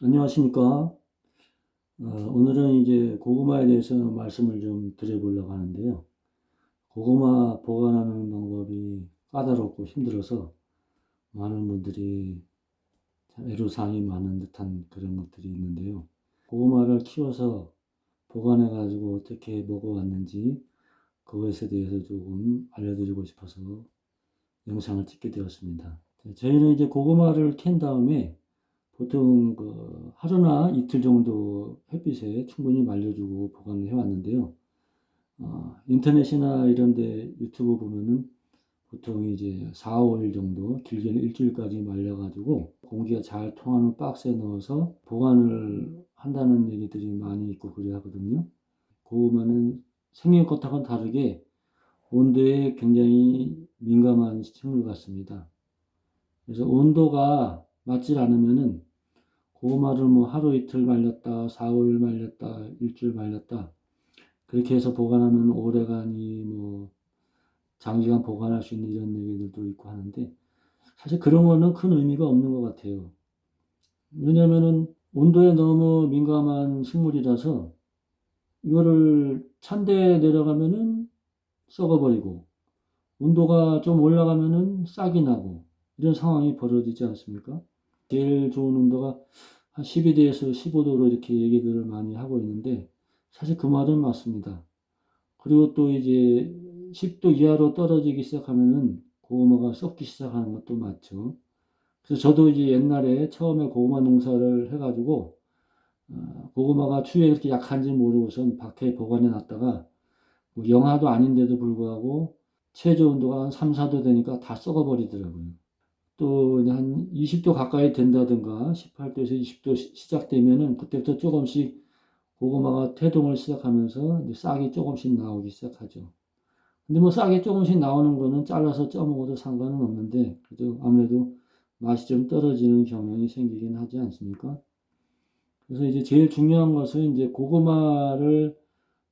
안녕하십니까. 오늘은 이제 고구마에 대해서 말씀을 좀 드려보려고 하는데요. 고구마 보관하는 방법이 까다롭고 힘들어서 많은 분들이 참 애로사항이 많은 듯한 그런 것들이 있는데요. 고구마를 키워서 보관해가지고 어떻게 먹어왔는지 그것에 대해서 조금 알려드리고 싶어서 영상을 찍게 되었습니다. 저희는 이제 고구마를 캔 다음에 보통 하루나 이틀 정도 햇빛에 충분히 말려주고 보관을 해왔는데요. 인터넷이나 이런 데 유튜브 보면은 보통 이제 4, 5일 정도, 길게는 일주일까지 말려가지고 공기가 잘 통하는 박스에 넣어서 보관을 한다는 얘기들이 많이 있고 그래야 하거든요. 고구마는 생긴 것하고는 다르게 온도에 굉장히 민감한 식물 같습니다. 그래서 온도가 맞질 않으면은 고구마를 뭐 하루 이틀 말렸다, 4, 5일 말렸다, 일주일 말렸다. 그렇게 해서 보관하면 오래간이 뭐 장기간 보관할 수 있는 이런 얘기들도 있고 하는데 사실 그런 거는 큰 의미가 없는 것 같아요. 왜냐면은 온도에 너무 민감한 식물이라서 이거를 찬데 내려가면은 썩어버리고 온도가 좀 올라가면은 싹이 나고 이런 상황이 벌어지지 않습니까? 제일 좋은 온도가 한 12도에서 15도로 이렇게 얘기들을 많이 하고 있는데 사실 그 말은 맞습니다. 그리고 또 이제 10도 이하로 떨어지기 시작하면은 고구마가 썩기 시작하는 것도 맞죠. 그래서 저도 이제 옛날에 처음에 고구마 농사를 해가지고 고구마가 추위에 그렇게 약한지 모르고선 밖에 보관해 놨다가 뭐 영하도 아닌데도 불구하고 최저 온도가 한 3, 4도 되니까 다 썩어버리더라고요. 또 한 20도 가까이 된다든가 18도에서 20도 시작되면은 그때부터 조금씩 고구마가 태동을 시작하면서 이제 싹이 조금씩 나오기 시작하죠. 근데 뭐 싹이 조금씩 나오는 거는 잘라서 쪄먹어도 상관은 없는데 그래도 아무래도 맛이 좀 떨어지는 경향이 생기긴 하지 않습니까? 그래서 이제 제일 중요한 것은 이제 고구마를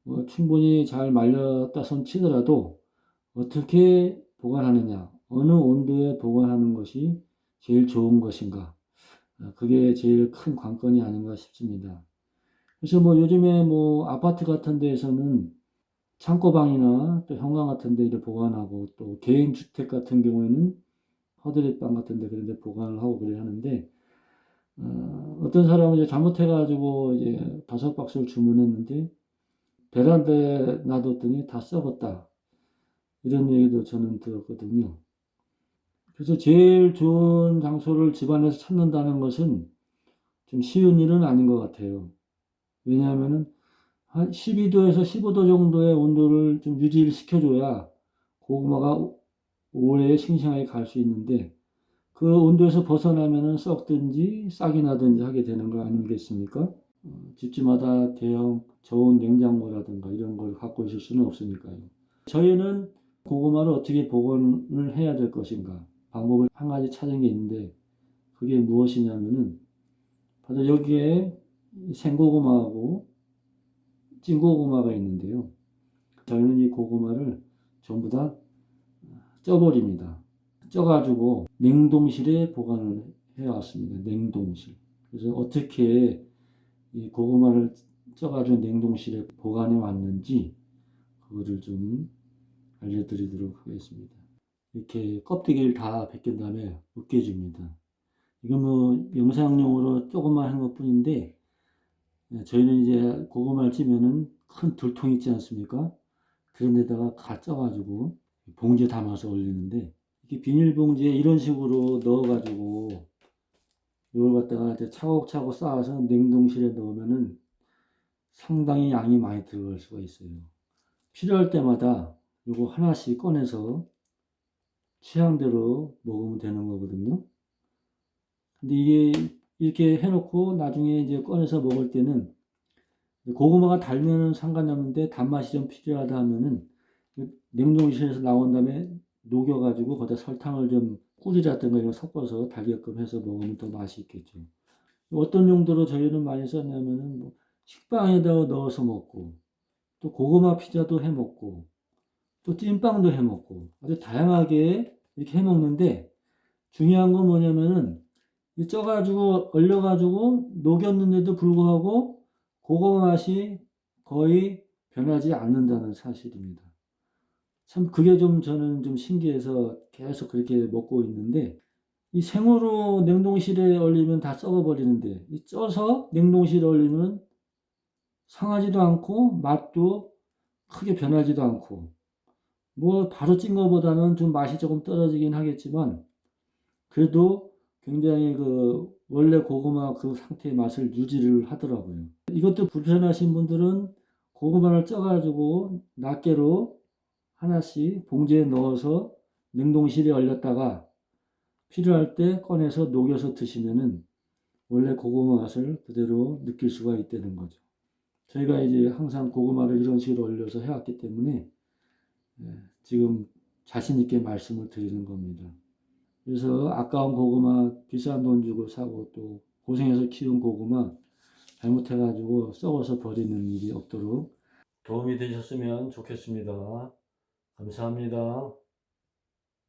뭐 충분히 잘 말렸다 손 치더라도 어떻게 보관하느냐, 어느 온도에 보관하는 것이 제일 좋은 것인가, 그게 제일 큰 관건이 아닌가 싶습니다. 그래서 뭐 요즘에 뭐 아파트 같은 데에서는 창고방이나 또 현관 같은 데 보관하고 또 개인 주택 같은 경우에는 허드렛방 같은 데 그런 데 보관을 하고 그래 하는데 떤 사람은 이제 잘못해가지고 이제 5박스를 주문했는데 베란다에 놔뒀더니 다 썩었다. 이런 얘기도 저는 들었거든요. 그래서 제일 좋은 장소를 집안에서 찾는다는 것은 좀 쉬운 일은 아닌 것 같아요. 왜냐하면은 한 12도에서 15도 정도의 온도를 좀 유지를 시켜줘야 고구마가 오래 싱싱하게 갈 수 있는데 그 온도에서 벗어나면은 썩든지 싹이 나든지 하게 되는 거 아니겠습니까? 집집마다 대형 저온 냉장고라든가 이런 걸 갖고 있을 수는 없으니까요. 저희는 고구마를 어떻게 보관을 해야 될 것인가 방법을 한 가지 찾은 게 있는데 그게 무엇이냐면은 바로 여기에 생고구마하고 찐고구마가 있는데요. 저희는 이 고구마를 전부 다 쪄버립니다. 쪄가지고 냉동실에 보관을 해왔습니다. 냉동실. 그래서 어떻게 이 고구마를 쪄가지고 냉동실에 보관해 왔는지 그거를 좀 알려드리도록 하겠습니다. 이렇게 껍데기를 다 벗긴 다음에 으깨줍니다. 이건 뭐 영상용으로 조금만 한 것뿐인데 저희는 이제 고구마를 찌면은 큰 들통 있지 않습니까? 그런 데다가 가 쪄가지고 봉지에 담아서 올리는데 이렇게 비닐봉지에 이런 식으로 넣어가지고 이걸 갖다가 이제 차곡차곡 쌓아서 냉동실에 넣으면은 상당히 양이 많이 들어갈 수가 있어요. 필요할 때마다 이거 하나씩 꺼내서 취향대로 먹으면 되는 거거든요. 근데 이게 이렇게 해놓고 나중에 이제 꺼내서 먹을 때는 고구마가 달면은 상관이 없는데 단맛이 좀 필요하다 하면은 냉동실에서 나온 다음에 녹여가지고 거기다 설탕을 좀 꿀이라든가 이런 거 섞어서 달게끔 해서 먹으면 더 맛이 있겠죠. 어떤 용도로 저희는 많이 썼냐면은 뭐 식빵에다가 넣어서 먹고 또 고구마 피자도 해 먹고 또 찐빵도 해 먹고 아주 다양하게 이렇게 해 먹는데 중요한 건 뭐냐면은 이 쪄가지고 얼려가지고 녹였는데도 불구하고 고구마 맛이 거의 변하지 않는다는 사실입니다. 참 그게 좀 저는 좀 신기해서 계속 그렇게 먹고 있는데, 이 생으로 냉동실에 얼리면 다 썩어버리는데 이 쪄서 냉동실에 얼리면 상하지도 않고 맛도 크게 변하지도 않고, 뭐 바로 찐 거보다는 좀 맛이 조금 떨어지긴 하겠지만 그래도 굉장히 그 원래 고구마 그 상태의 맛을 유지를 하더라고요. 이것도 불편하신 분들은 고구마를 쪄가지고 낱개로 하나씩 봉지에 넣어서 냉동실에 얼렸다가 필요할 때 꺼내서 녹여서 드시면은 원래 고구마 맛을 그대로 느낄 수가 있다는 거죠. 저희가 이제 항상 고구마를 이런 식으로 얼려서 해왔기 때문에 지금 자신 있게 말씀을 드리는 겁니다. 그래서 아까운 고구마 비싼 돈 주고 사고 또 고생해서 키운 고구마 잘못해가지고 썩어서 버리는 일이 없도록 도움이 되셨으면 좋겠습니다. 감사합니다.